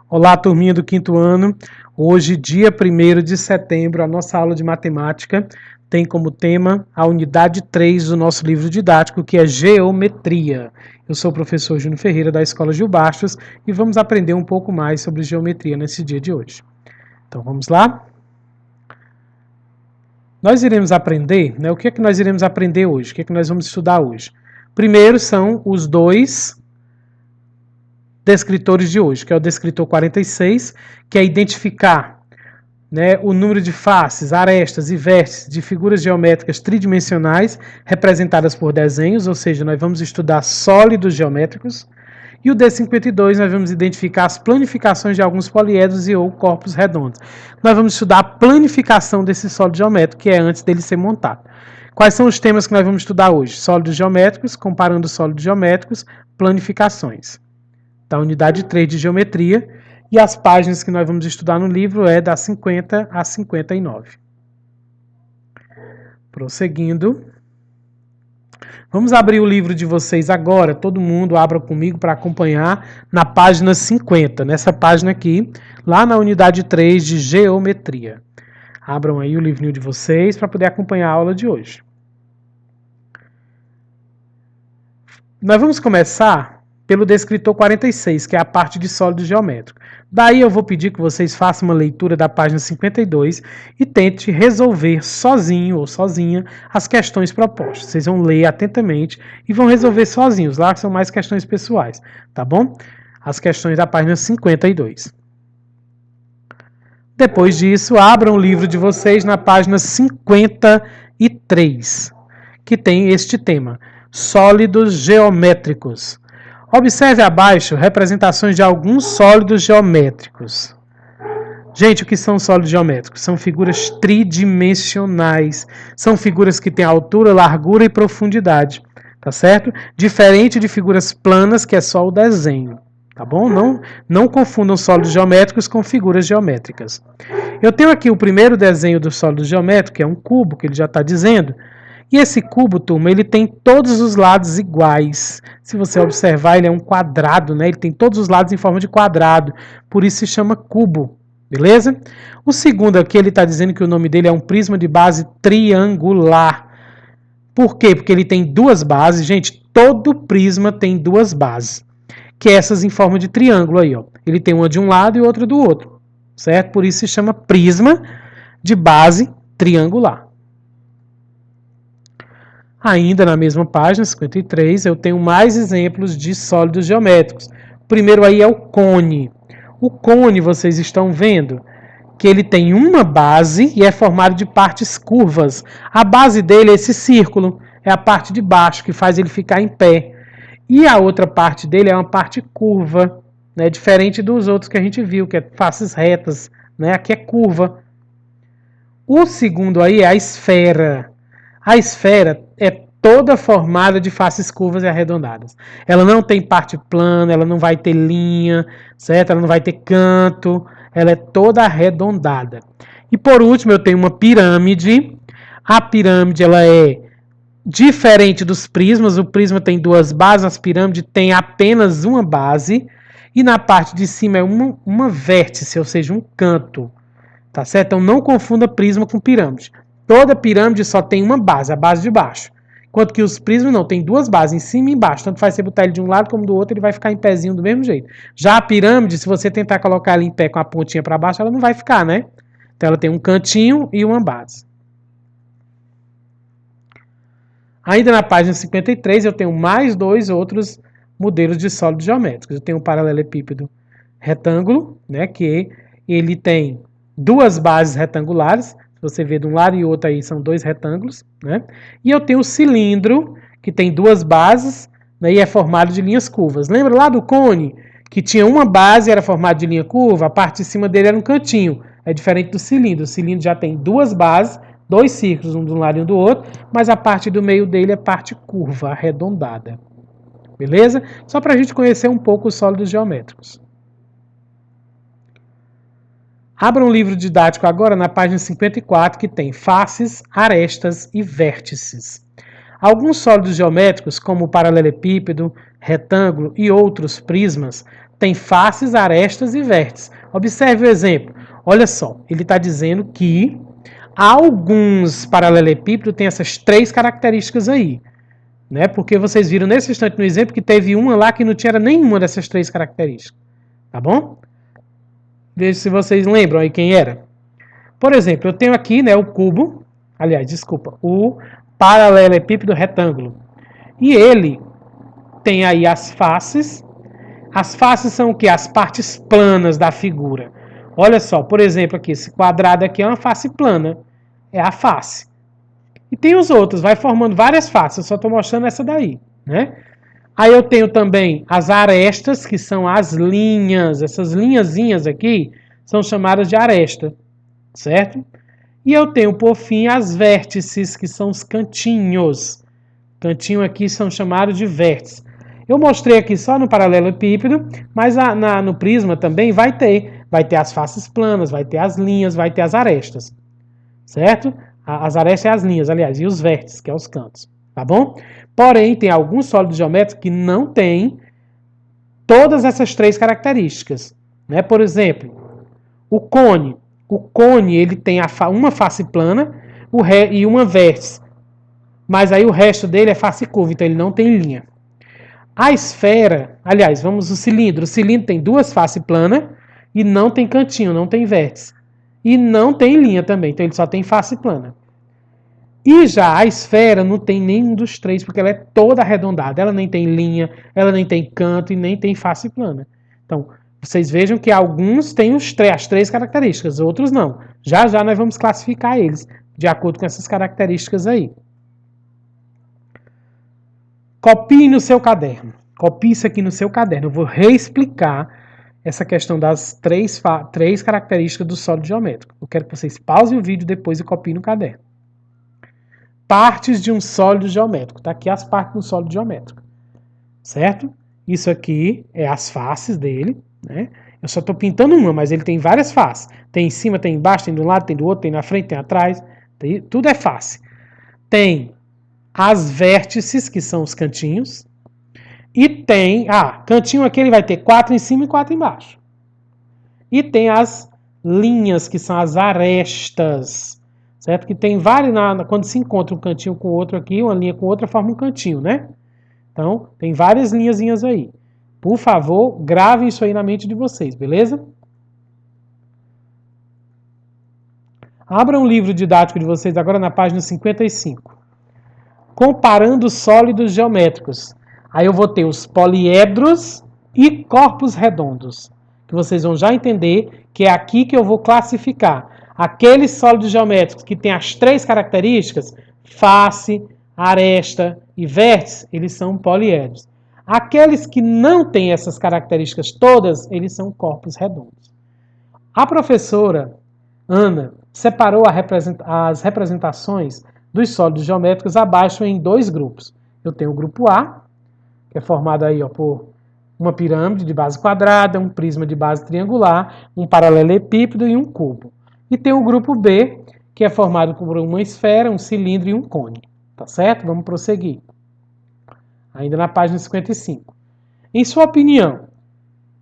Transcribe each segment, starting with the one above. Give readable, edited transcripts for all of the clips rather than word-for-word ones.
Olá, turminha do quinto ano. Hoje, dia 1º de setembro, a nossa aula de matemática tem como tema a unidade 3 do nosso livro didático, que é Geometria. Eu sou o professor Júnior Ferreira, da Escola Gil Bastos, e vamos aprender um pouco mais sobre geometria nesse dia de hoje. Então, vamos lá? Nós iremos aprender, o que é que nós iremos aprender hoje? O que é que nós vamos estudar hoje? Primeiro são os dois descritores de hoje, que é o descritor 46, que é identificar o número de faces, arestas e vértices de figuras geométricas tridimensionais representadas por desenhos, ou seja, nós vamos estudar sólidos geométricos. E o D52 nós vamos identificar as planificações de alguns poliedros e ou corpos redondos. Nós vamos estudar a planificação desse sólido geométrico, que é antes dele ser montado. Quais são os temas que nós vamos estudar hoje? Sólidos geométricos, comparando sólidos geométricos, planificações. Da unidade 3 de geometria, e as páginas que nós vamos estudar no livro é da 50 a 59. Prosseguindo. Vamos abrir o livro de vocês agora, todo mundo abra comigo para acompanhar na página 50, nessa página aqui, lá na unidade 3 de geometria. Abram aí o livrinho de vocês para poder acompanhar a aula de hoje. Nós vamos começar pelo descritor 46, que é a parte de sólido geométrico. Daí eu vou pedir que vocês façam uma leitura da página 52 e tente resolver sozinho ou sozinha as questões propostas. Vocês vão ler atentamente e vão resolver sozinhos, lá que são mais questões pessoais, tá bom? As questões da página 52. Depois disso, abram o livro de vocês na página 53, que tem este tema, sólidos geométricos. Observe abaixo representações de alguns sólidos geométricos. Gente, o que são sólidos geométricos? São figuras tridimensionais. São figuras que têm altura, largura e profundidade. Tá certo? Diferente de figuras planas, que é só o desenho. Tá bom? Não confundam sólidos geométricos com figuras geométricas. Eu tenho aqui o primeiro desenho do sólido geométrico, que é um cubo, que ele já está dizendo. E esse cubo, turma, ele tem todos os lados iguais. Se você observar, ele é um quadrado, né? Ele tem todos os lados em forma de quadrado. Por isso se chama cubo, beleza? O segundo aqui, ele está dizendo que o nome dele é um prisma de base triangular. Por quê? Porque ele tem duas bases. Gente, todo prisma tem duas bases. Que é essas em forma de triângulo aí, ó. Ele tem uma de um lado e outra do outro, certo? Por isso se chama prisma de base triangular. Ainda na mesma página, 53, eu tenho mais exemplos de sólidos geométricos. O primeiro aí é o cone. O cone, vocês estão vendo que ele tem uma base e é formado de partes curvas. A base dele é esse círculo, é a parte de baixo que faz ele ficar em pé. E a outra parte dele é uma parte curva, né, diferente dos outros que a gente viu, que é faces retas, né, aqui é curva. O segundo aí é a esfera. A esfera é toda formada de faces curvas e arredondadas. Ela não tem parte plana, ela não vai ter linha, certo? Ela não vai ter canto, ela é toda arredondada. E por último, eu tenho uma pirâmide. A pirâmide, ela é diferente dos prismas. O prisma tem duas bases, as pirâmides têm apenas uma base. E na parte de cima é uma vértice, ou seja, um canto. Tá certo? Então não confunda prisma com pirâmide. Toda pirâmide só tem uma base, a base de baixo. Enquanto que os prismas não, tem duas bases, em cima e embaixo. Tanto faz você botar ele de um lado como do outro, ele vai ficar em pezinho do mesmo jeito. Já a pirâmide, se você tentar colocar ela em pé com a pontinha para baixo, ela não vai ficar, né? Então ela tem um cantinho e uma base. Ainda na página 53, eu tenho mais dois outros modelos de sólidos geométricos. Eu tenho um paralelepípedo retângulo, né, que ele tem duas bases retangulares. Você vê de um lado e outro aí são dois retângulos, né? E eu tenho o cilindro, que tem duas bases, né, e é formado de linhas curvas. Lembra lá do cone, que tinha uma base e era formado de linha curva? A parte de cima dele era um cantinho. É diferente do cilindro. O cilindro já tem duas bases, dois círculos, um de um lado e um do outro, mas a parte do meio dele é parte curva, arredondada. Beleza? Só para a gente conhecer um pouco os sólidos geométricos. Abra um livro didático agora na página 54, que tem faces, arestas e vértices. Alguns sólidos geométricos, como o paralelepípedo, retângulo e outros prismas, tem faces, arestas e vértices. Observe o exemplo. Olha só, ele está dizendo que alguns paralelepípedos têm essas 3 características aí. Né? Porque vocês viram nesse instante no exemplo que teve uma lá que não tinha nenhuma dessas 3 características. Tá bom? Veja se vocês lembram aí quem era. Por exemplo, eu tenho aqui, né, o cubo, aliás, desculpa, o paralelepípedo retângulo. E ele tem aí as faces. As faces são o quê? As partes planas da figura. Olha só, por exemplo, aqui, esse quadrado aqui é uma face plana. É a face. E tem os outros, vai formando várias faces. Eu só estou mostrando essa daí, né? Aí eu tenho também as arestas, que são as linhas. Essas linhazinhas aqui são chamadas de aresta, certo? E eu tenho, por fim, as vértices, que são os cantinhos. Cantinho aqui são chamados de vértices. Eu mostrei aqui só no paralelepípedo, mas no prisma também vai ter. Vai ter as faces planas, vai ter as linhas, vai ter as arestas. Certo? As arestas é as linhas, aliás, e os vértices, que é os cantos. Tá bom? Porém, tem alguns sólidos geométricos que não têm todas essas 3 características. Né? Por exemplo, o cone. O cone ele tem uma face plana e uma vértice. Mas aí o resto dele é face curva, então ele não tem linha. A esfera, aliás, vamos o cilindro. O cilindro tem 2 faces planas e não tem cantinho, não tem vértice. E não tem linha também, então ele só tem face plana. E já a esfera não tem nenhum dos 3, porque ela é toda arredondada. Ela nem tem linha, ela nem tem canto e nem tem face plana. Então, vocês vejam que alguns têm as 3 características, outros não. Já já nós vamos classificar eles de acordo com essas características aí. Copie no seu caderno. Copie isso aqui no seu caderno. Eu vou reexplicar essa questão das 3 características do sólido geométrico. Eu quero que vocês pausem o vídeo depois e copiem no caderno. Partes de um sólido geométrico. Tá aqui as partes do sólido geométrico. Certo? Isso aqui é as faces dele. Né? Eu só estou pintando uma, mas ele tem várias faces. Tem em cima, tem embaixo, tem do lado, tem do outro, tem na frente, tem atrás. Tudo é face. Tem as vértices, que são os cantinhos. E tem... cantinho aqui ele vai ter 4 em cima e 4 embaixo. E tem as linhas, que são as arestas. Certo? Que tem vários... quando se encontra um cantinho com o outro aqui, uma linha com outra, forma um cantinho, né? Então, tem várias linhazinhas aí. Por favor, gravem isso aí na mente de vocês, beleza? Abram o livro didático de vocês agora na página 55. Comparando sólidos geométricos. Aí eu vou ter os poliedros e corpos redondos. Que vocês vão já entender que é aqui que eu vou classificar. Aqueles sólidos geométricos que têm as 3 características, face, aresta e vértice, eles são poliedros. Aqueles que não têm essas características todas, eles são corpos redondos. A professora Ana separou as representações dos sólidos geométricos abaixo em 2 grupos. Eu tenho o grupo A, que é formado aí por uma pirâmide de base quadrada, um prisma de base triangular, um paralelepípedo e um cubo. E tem o grupo B, que é formado por uma esfera, um cilindro e um cone. Tá certo? Vamos prosseguir. Ainda na página 55. Em sua opinião,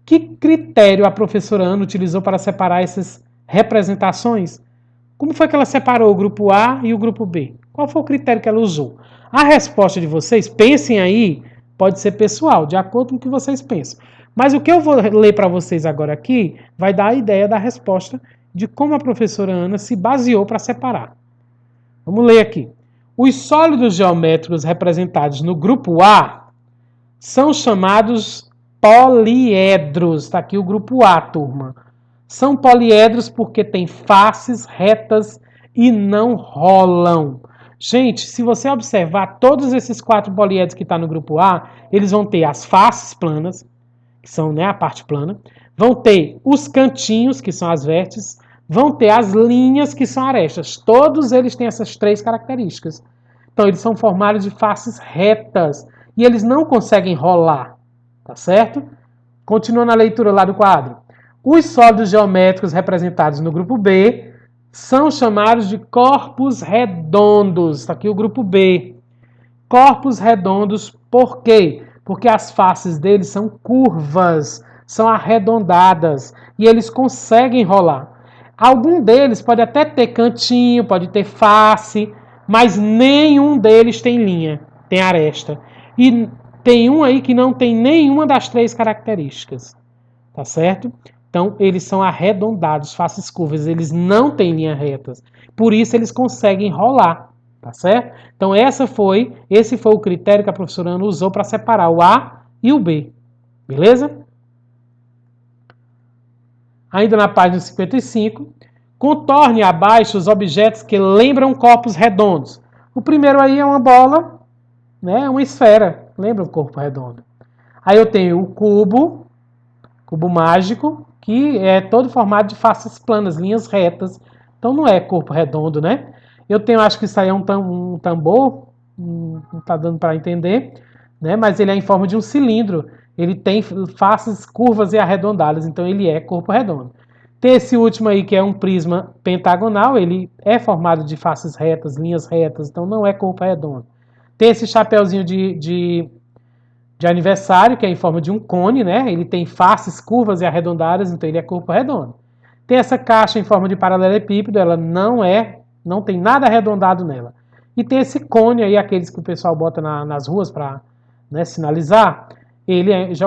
que critério a professora Ana utilizou para separar essas representações? Como foi que ela separou o grupo A e o grupo B? Qual foi o critério que ela usou? A resposta de vocês, pensem aí, pode ser pessoal, de acordo com o que vocês pensam. Mas o que eu vou ler para vocês agora aqui vai dar a ideia da resposta de como a professora Ana se baseou para separar. Vamos ler aqui. Os sólidos geométricos representados no grupo A são chamados poliedros. Está aqui o grupo A, turma. São poliedros porque têm faces retas e não rolam. Gente, se você observar todos esses 4 poliedros que estão no grupo A, eles vão ter as faces planas, que são, né, a parte plana, vão ter os cantinhos, que são as vértices, vão ter as linhas, que são arestas. Todos eles têm essas 3 características. Então, eles são formados de faces retas e eles não conseguem rolar. Tá certo? Continuando a leitura lá do quadro. Os sólidos geométricos representados no grupo B são chamados de corpos redondos. Está aqui o grupo B. Corpos redondos, por quê? Porque as faces deles são curvas. são arredondadas e eles conseguem rolar. Algum deles pode até ter cantinho, pode ter face, mas nenhum deles tem linha, tem aresta. E tem um aí que não tem nenhuma das 3 características, tá certo? Então, eles são arredondados, faces curvas, eles não têm linhas retas. Por isso, eles conseguem rolar, tá certo? Então, esse foi o critério que a professora Ana usou para separar o A e o B, beleza? Ainda na página 55, contorne abaixo os objetos que lembram corpos redondos. O primeiro aí é uma bola, né? Uma esfera, lembra um corpo redondo. Aí eu tenho o cubo mágico, que é todo formado de faces planas, linhas retas. Então não é corpo redondo, né? Eu tenho, acho que isso aí é um tambor, não está dando para entender, né? Mas ele é em forma de um cilindro. Ele tem faces curvas e arredondadas, então ele é corpo redondo. Tem esse último aí que é um prisma pentagonal, ele é formado de faces retas, linhas retas, então não é corpo redondo. Tem esse chapéuzinho de aniversário, que é em forma de um cone, né? Ele tem faces curvas e arredondadas, então ele é corpo redondo. Tem essa caixa em forma de paralelepípedo, ela não tem nada arredondado nela. E tem esse cone aí, aqueles que o pessoal bota nas ruas para, né, sinalizar.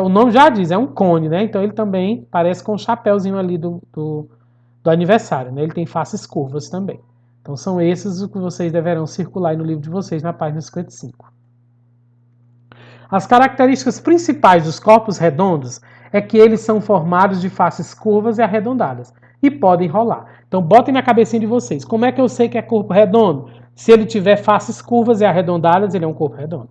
O nome já diz, é um cone, né? Então ele também parece com o chapéuzinho ali do aniversário, né? Ele tem faces curvas também. Então são esses os que vocês deverão circular aí no livro de vocês, na página 55. As características principais dos corpos redondos é que eles são formados de faces curvas e arredondadas e podem rolar. Então botem na cabecinha de vocês, como é que eu sei que é corpo redondo? Se ele tiver faces curvas e arredondadas, ele é um corpo redondo.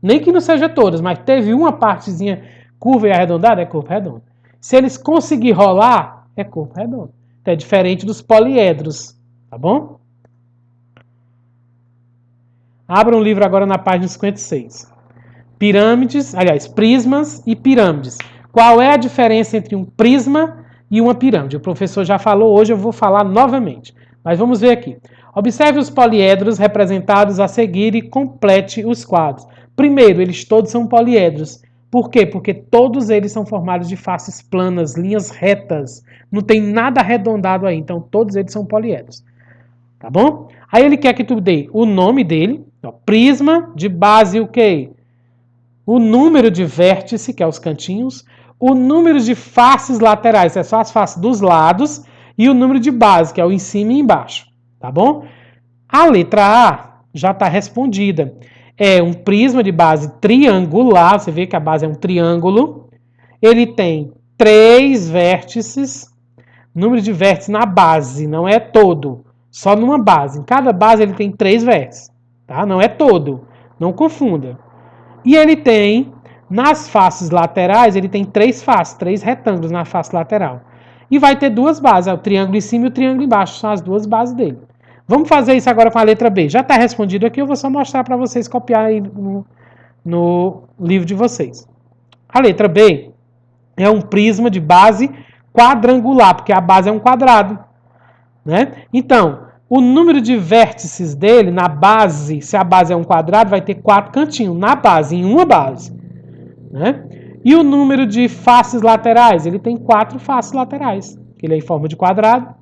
Nem que não seja todas, mas teve uma partezinha curva e arredondada, é corpo redondo. Se eles conseguirem rolar, é corpo redondo. Então é diferente dos poliedros, tá bom? Abra um livro agora na página 56. Pirâmides, aliás, prismas e pirâmides. Qual é a diferença entre um prisma e uma pirâmide? O professor já falou, hoje eu vou falar novamente. Mas vamos ver aqui. Observe os poliedros representados a seguir e complete os quadros. Primeiro, eles todos são poliedros. Por quê? Porque todos eles são formados de faces planas, linhas retas. Não tem nada arredondado aí. Então, todos eles são poliedros. Tá bom? Aí ele quer que tu dê o nome dele. Ó, prisma, de base o quê? O número de vértice, que é os cantinhos. O número de faces laterais, que é só as faces dos lados. E o número de base, que é o em cima e embaixo. Tá bom? A letra A já está respondida. É um prisma de base triangular. Você vê que a base é um triângulo. Ele tem 3 vértices. Número de vértices na base, não é todo. Só numa base. Em cada base ele tem 3 vértices. Tá? Não é todo. Não confunda. E ele tem, nas faces laterais, ele tem 3 faces, 3 retângulos na face lateral. E vai ter 2 bases, o triângulo em cima e o triângulo embaixo. São as 2 bases dele. Vamos fazer isso agora com a letra B. Já está respondido aqui, eu vou só mostrar para vocês copiar aí no livro de vocês. A letra B é um prisma de base quadrangular, porque a base é um quadrado. Né? Então, o número de vértices dele na base, se a base é um quadrado, vai ter 4 cantinhos na base, em uma base. Né? E o número de faces laterais, ele tem 4 faces laterais, que ele é em forma de quadrado.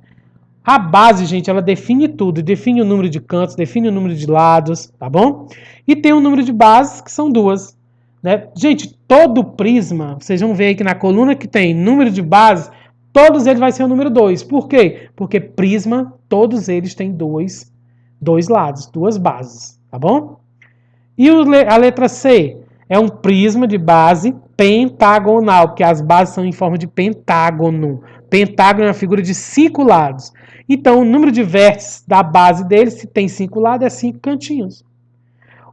A base, gente, ela define tudo, define o número de cantos, define o número de lados, tá bom? E tem o número de bases, que são 2. Né? Gente, todo prisma, vocês vão ver aí que na coluna que tem número de bases, todos eles vai ser o número 2. Por quê? Porque prisma, todos eles têm 2 lados, 2 bases, tá bom? E a letra C é um prisma de base pentagonal, porque as bases são em forma de pentágono. Pentágono é uma figura de 5 lados. Então, o número de vértices da base dele, se tem 5 lados, é 5 cantinhos.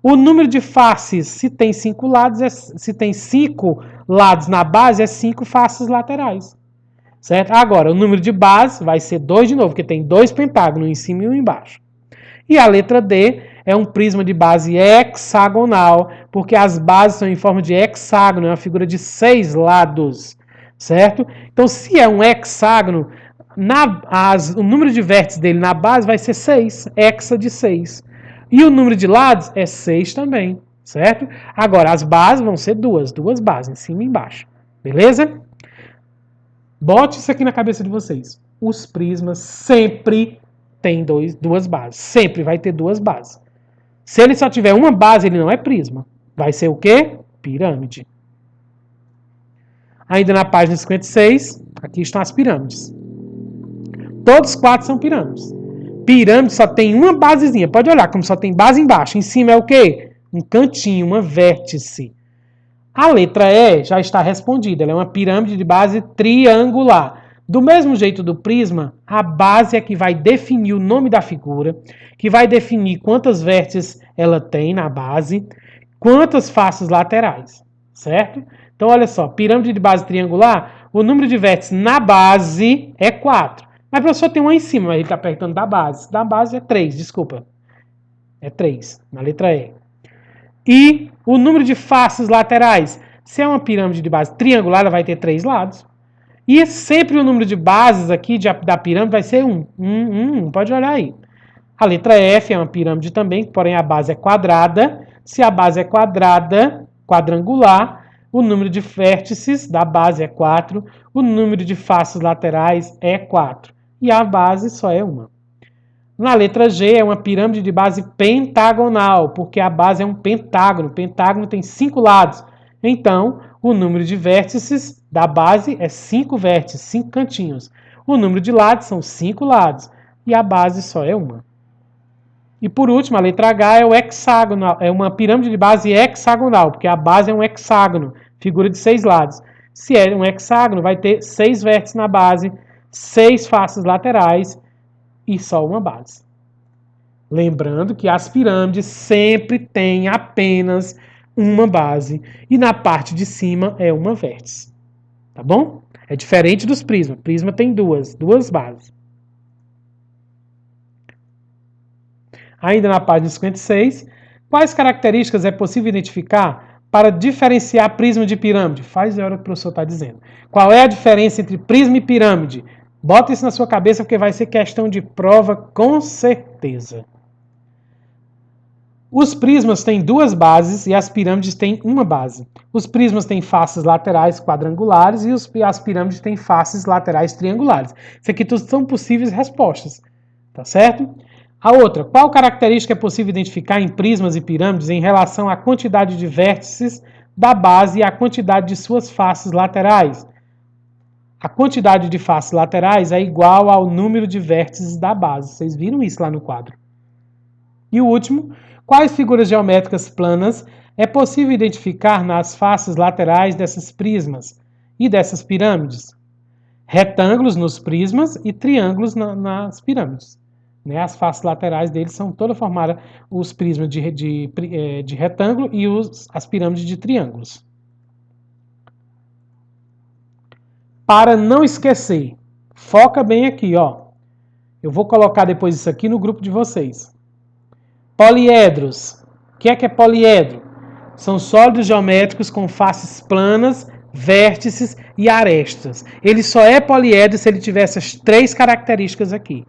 O número de faces, se tem 5 lados, se tem 5 lados na base, é 5 faces laterais. Certo? Agora, o número de base vai ser 2 de novo, porque tem 2 pentágonos, um em cima e um embaixo. E a letra D é um prisma de base hexagonal, porque as bases são em forma de hexágono, é uma figura de 6 lados. Certo? Então, se é um hexágono, o número de vértices dele na base vai ser 6, hexa de 6. E o número de lados é 6 também, certo? Agora, as bases vão ser duas bases, em cima e embaixo. Beleza? Bote isso aqui na cabeça de vocês. Os prismas sempre têm duas bases. Sempre vai ter duas bases. Se ele só tiver uma base, ele não é prisma. Vai ser o quê? Pirâmide. Ainda na página 56, aqui estão as pirâmides. Todos 4 são pirâmides. Pirâmide só tem uma basezinha. Pode olhar como só tem base embaixo. Em cima é o quê? Um cantinho, uma vértice. A letra E já está respondida. Ela é uma pirâmide de base triangular. Do mesmo jeito do prisma, a base é que vai definir o nome da figura, que vai definir quantas vértices ela tem na base, quantas faces laterais, certo? Então, olha só, pirâmide de base triangular, o número de vértices na base é 4. Mas, professor, tem uma em cima, mas ele está perguntando da base. Da base é 3, desculpa. É 3, na letra E. E o número de faces laterais, se é uma pirâmide de base triangular, ela vai ter 3 lados. E sempre o número de bases aqui da pirâmide vai ser 1. Pode olhar aí. A letra F é uma pirâmide também, porém a base é quadrada. Se a base é quadrada, quadrangular, o número de vértices da base é 4, o número de faces laterais é 4. E a base só é uma. Na letra G é uma pirâmide de base pentagonal, porque a base é um pentágono. O pentágono tem 5 lados. Então, o número de vértices da base é 5 vértices, 5 cantinhos. O número de lados são 5 lados. E a base só é uma. E por último, a letra H é o hexagonal. É uma pirâmide de base hexagonal, porque a base é um hexágono, figura de 6 lados. Se é um hexágono, vai ter 6 vértices na base, 6 faces laterais e só uma base. Lembrando que as pirâmides sempre têm apenas uma base e na parte de cima é uma vértice. Tá bom? É diferente dos prismas. Prisma tem duas bases. Ainda na página 56, quais características é possível identificar para diferenciar prisma de pirâmide? Faz a hora que o professor está dizendo. Qual é a diferença entre prisma e pirâmide? Bota isso na sua cabeça porque vai ser questão de prova com certeza. Os prismas têm 2 bases e as pirâmides têm uma base. Os prismas têm faces laterais quadrangulares e as pirâmides têm faces laterais triangulares. Isso aqui tudo são possíveis respostas, tá certo? A outra, qual característica é possível identificar em prismas e pirâmides em relação à quantidade de vértices da base e à quantidade de suas faces laterais? A quantidade de faces laterais é igual ao número de vértices da base. Vocês viram isso lá no quadro. E o último, quais figuras geométricas planas é possível identificar nas faces laterais dessas prismas e dessas pirâmides? Retângulos nos prismas e triângulos nas pirâmides. As faces laterais deles são todas formadas, os prismas de retângulo e as pirâmides de triângulos. Para não esquecer, foca bem aqui, ó. Eu vou colocar depois isso aqui no grupo de vocês. Poliedros. O que é poliedro? São sólidos geométricos com faces planas, vértices e arestas. Ele só é poliedro se ele tiver essas 3 características aqui.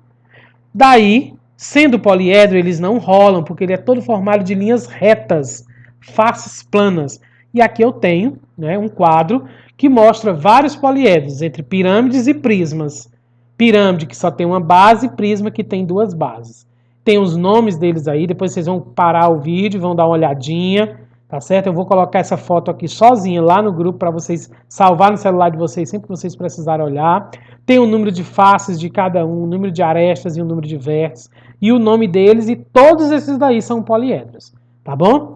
Daí, sendo poliedro, eles não rolam, porque ele é todo formado de linhas retas, faces planas. E aqui eu tenho um quadro que mostra vários poliedros entre pirâmides e prismas. Pirâmide que só tem uma base, prisma que tem 2 bases. Tem os nomes deles aí, depois vocês vão parar o vídeo, vão dar uma olhadinha, tá certo? Eu vou colocar essa foto aqui sozinha lá no grupo para vocês salvar no celular de vocês sempre que vocês precisarem olhar. Tem o número de faces de cada um, o número de arestas e o número de vértices, e o nome deles, e todos esses daí são poliedros, tá bom?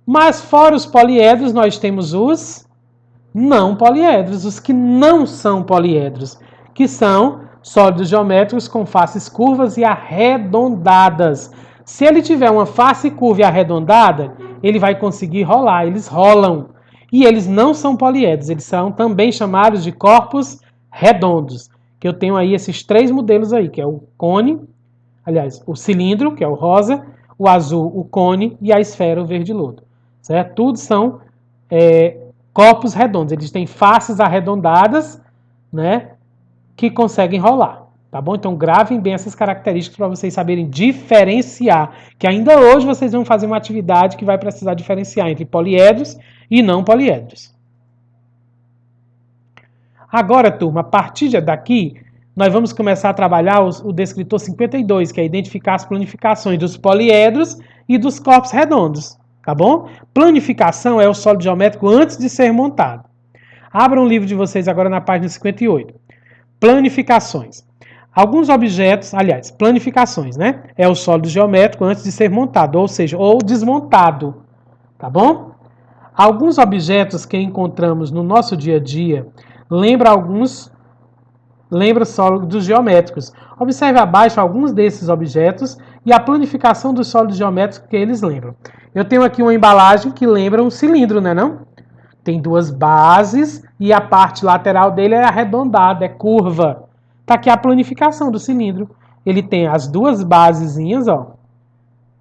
Mas fora os poliedros, nós temos os não poliedros, os que não são poliedros, que são sólidos geométricos com faces curvas e arredondadas. Se ele tiver uma face curva e arredondada, ele vai conseguir rolar, eles rolam. E eles não são poliedros, eles são também chamados de corpos redondos. Que eu tenho aí esses 3 modelos aí, que é o cone, aliás, o cilindro, que é o rosa, o azul, o cone, e a esfera, o verde lodo. Certo? Tudo são corpos redondos, eles têm faces arredondadas, que conseguem rolar, tá bom? Então gravem bem essas características para vocês saberem diferenciar, que ainda hoje vocês vão fazer uma atividade que vai precisar diferenciar entre poliedros e não poliedros. Agora, turma, a partir daqui, nós vamos começar a trabalhar o descritor 52, que é identificar as planificações dos poliedros e dos corpos redondos, tá bom? Planificação é o sólido geométrico antes de ser montado. Abram o livro de vocês agora na página 58. Planificações. Alguns objetos, aliás, planificações, né? É o sólido geométrico antes de ser montado, ou seja, ou desmontado, tá bom? Alguns objetos que encontramos no nosso dia a dia lembram sólidos geométricos. Observe abaixo alguns desses objetos e a planificação dos sólidos geométricos que eles lembram. Eu tenho aqui uma embalagem que lembra um cilindro, né não? Tem duas bases e a parte lateral dele é arredondada, é curva. Tá aqui a planificação do cilindro. Ele tem as duas basezinhas, ó.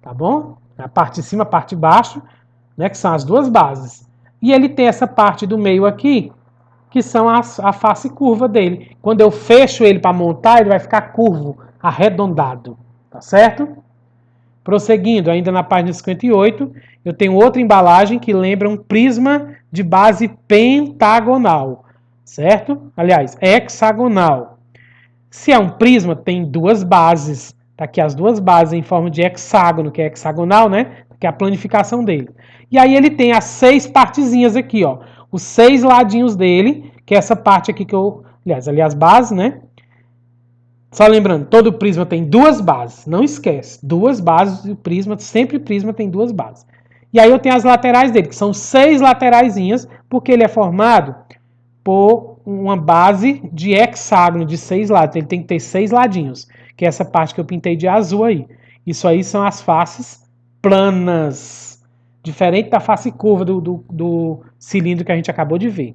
Tá bom? A parte de cima, a parte de baixo, né, que são as duas bases. E ele tem essa parte do meio aqui, que são a face curva dele. Quando eu fecho ele para montar, ele vai ficar curvo, arredondado. Tá certo? Prosseguindo, ainda na página 58, eu tenho outra embalagem que lembra um prisma de base pentagonal, certo? Aliás, hexagonal. Se é um prisma, tem duas bases. Tá aqui as duas bases em forma de hexágono, que é hexagonal, né? Que é a planificação dele. E aí ele tem as 6 partezinhas aqui, ó. Os 6 ladinhos dele, que é essa parte aqui que eu... Aliás, as bases, né? Só lembrando, todo prisma tem duas bases. Não esquece. Duas bases do prisma, sempre prisma tem duas bases. E aí eu tenho as laterais dele, que são 6 lateraisinhas, porque ele é formado por uma base de hexágono, de 6 lados. Ele tem que ter 6 ladinhos, que é essa parte que eu pintei de azul aí. Isso aí são as faces planas, diferente da face curva do cilindro que a gente acabou de ver.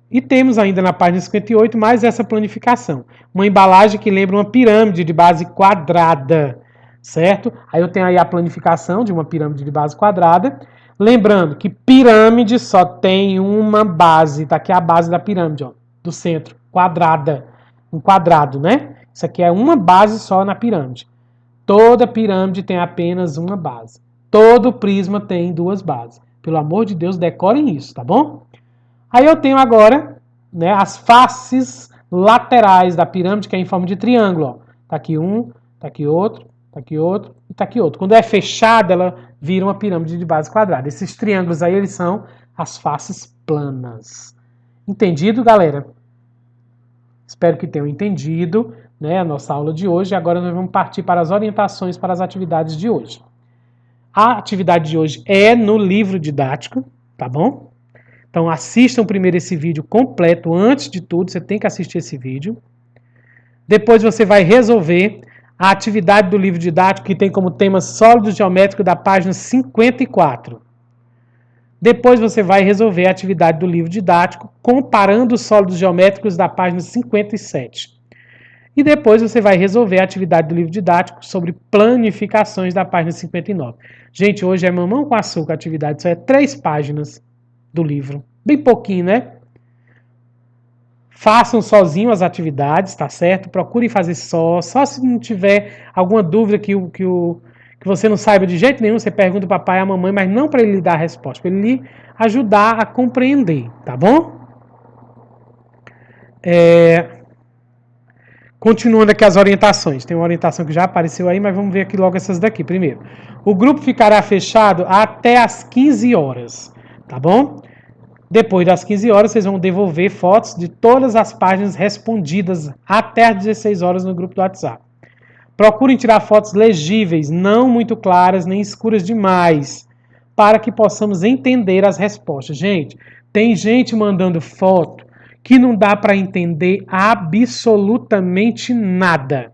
E temos ainda na página 58 mais essa planificação. Uma embalagem que lembra uma pirâmide de base quadrada, certo? Aí eu tenho aí a planificação de uma pirâmide de base quadrada. Lembrando que pirâmide só tem uma base. Tá aqui a base da pirâmide, ó, do centro, quadrada. Um quadrado, né? Isso aqui é uma base só na pirâmide. Toda pirâmide tem apenas uma base. Todo prisma tem duas bases. Pelo amor de Deus, decorem isso, tá bom? Aí eu tenho agora, né, as faces laterais da pirâmide, que é em forma de triângulo. Ó. Tá aqui um, tá aqui outro, tá aqui outro e tá aqui outro. Quando é fechada, ela vira uma pirâmide de base quadrada. Esses triângulos aí, eles são as faces planas. Entendido, galera? Espero que tenham entendido, né, a nossa aula de hoje. Agora nós vamos partir para as orientações para as atividades de hoje. A atividade de hoje é no livro didático, tá bom? Então assistam primeiro esse vídeo completo, antes de tudo, você tem que assistir esse vídeo. Depois você vai resolver a atividade do livro didático, que tem como tema sólidos geométricos da página 54. Depois você vai resolver a atividade do livro didático, comparando os sólidos geométricos da página 57. E depois você vai resolver a atividade do livro didático sobre planificações da página 59. Gente, hoje é mamão com açúcar a atividade, só é 3 páginas do livro. Bem pouquinho, né? Façam sozinho as atividades, tá certo? Procurem fazer só se não tiver alguma dúvida que você não saiba de jeito nenhum, você pergunta ao papai e à mamãe, mas não para ele lhe dar a resposta, para ele lhe ajudar a compreender, tá bom? Continuando aqui as orientações. Tem uma orientação que já apareceu aí, mas vamos ver aqui logo essas daqui. Primeiro, o grupo ficará fechado até as 15 horas, tá bom? Depois das 15 horas, vocês vão devolver fotos de todas as páginas respondidas até as 16 horas no grupo do WhatsApp. Procurem tirar fotos legíveis, não muito claras nem escuras demais, para que possamos entender as respostas. Gente, tem gente mandando foto que não dá para entender absolutamente nada.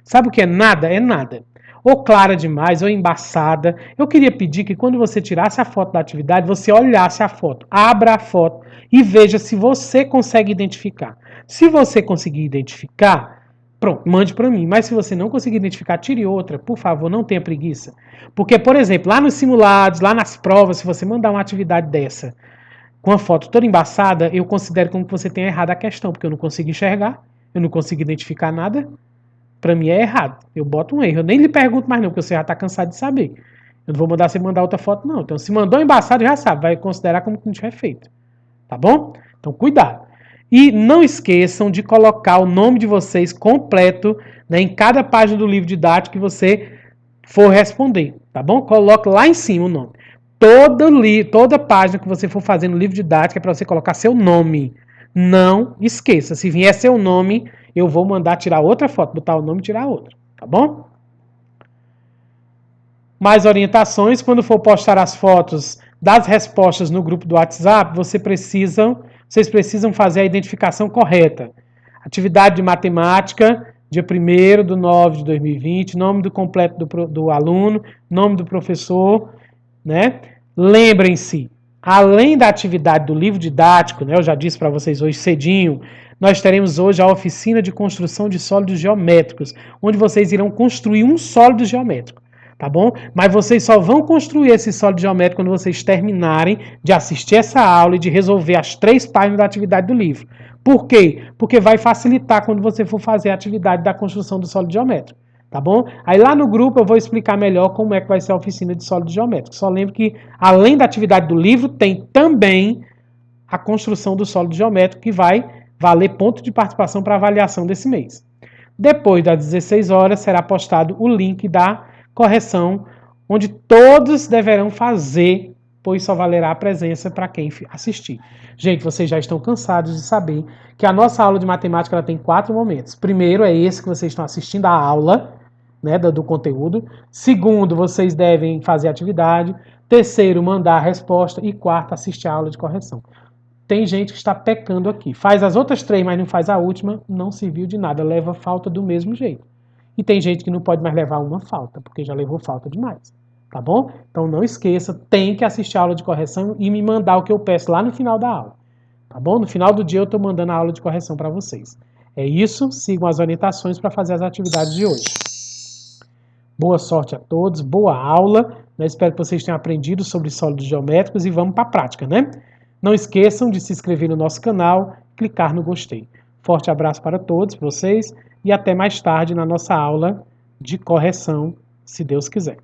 Sabe o que é nada? É nada. Ou clara demais, ou embaçada. Eu queria pedir que quando você tirasse a foto da atividade, você olhasse a foto, abra a foto e veja se você consegue identificar. Se você conseguir identificar, pronto, mande para mim. Mas se você não conseguir identificar, tire outra. Por favor, não tenha preguiça. Porque, por exemplo, lá nos simulados, lá nas provas, se você mandar uma atividade dessa com a foto toda embaçada, eu considero como que você tenha errado a questão, porque eu não consigo enxergar, eu não consigo identificar nada. Para mim é errado. Eu boto um erro. Eu nem lhe pergunto mais não, porque você já está cansado de saber. Eu não vou mandar você mandar outra foto, não. Então, se mandou embaçado, já sabe. Vai considerar como que não tiver feito. tá bom? Então, cuidado. E não esqueçam de colocar o nome de vocês completo, né, em cada página do livro didático que você for responder, tá bom? Coloque lá em cima o nome. Toda página que você for fazer no livro didático é para você colocar seu nome. Não esqueça. Se vier seu nome, eu vou mandar tirar outra foto, botar o nome e tirar outra, tá bom? Mais orientações, quando for postar as fotos das respostas no grupo do WhatsApp, vocês precisam fazer a identificação correta. Atividade de matemática, dia 1º/9/2020, nome do completo do aluno, nome do professor, né? Lembrem-se, além da atividade do livro didático, né, eu já disse para vocês hoje cedinho, nós teremos hoje a oficina de construção de sólidos geométricos, onde vocês irão construir um sólido geométrico, tá bom? Mas vocês só vão construir esse sólido geométrico quando vocês terminarem de assistir essa aula e de resolver as 3 páginas da atividade do livro. Por quê? Porque vai facilitar quando você for fazer a atividade da construção do sólido geométrico. Tá bom? Aí lá no grupo eu vou explicar melhor como é que vai ser a oficina de sólido geométrico. Só lembre que, além da atividade do livro, tem também a construção do sólido geométrico, que vai valer ponto de participação para avaliação desse mês. Depois das 16 horas será postado o link da correção, onde todos deverão fazer, pois só valerá a presença para quem assistir. Gente, vocês já estão cansados de saber que a nossa aula de matemática ela tem 4 momentos. Primeiro é esse que vocês estão assistindo a aula, né, do conteúdo. Segundo, vocês devem fazer atividade. Terceiro, mandar a resposta. E quarto, assistir a aula de correção. Tem gente que está pecando aqui. Faz as outras 3, mas não faz a última, não serviu de nada. Leva falta do mesmo jeito. E tem gente que não pode mais levar uma falta, porque já levou falta demais. Tá bom? Então não esqueça, tem que assistir a aula de correção e me mandar o que eu peço lá no final da aula. Tá bom? No final do dia eu estou mandando a aula de correção para vocês. É isso, sigam as orientações para fazer as atividades de hoje. Boa sorte a todos, boa aula. Né? Espero que vocês tenham aprendido sobre sólidos geométricos e vamos para a prática, né? Não esqueçam de se inscrever no nosso canal, clicar no gostei. Forte abraço para todos vocês e até mais tarde na nossa aula de correção, se Deus quiser.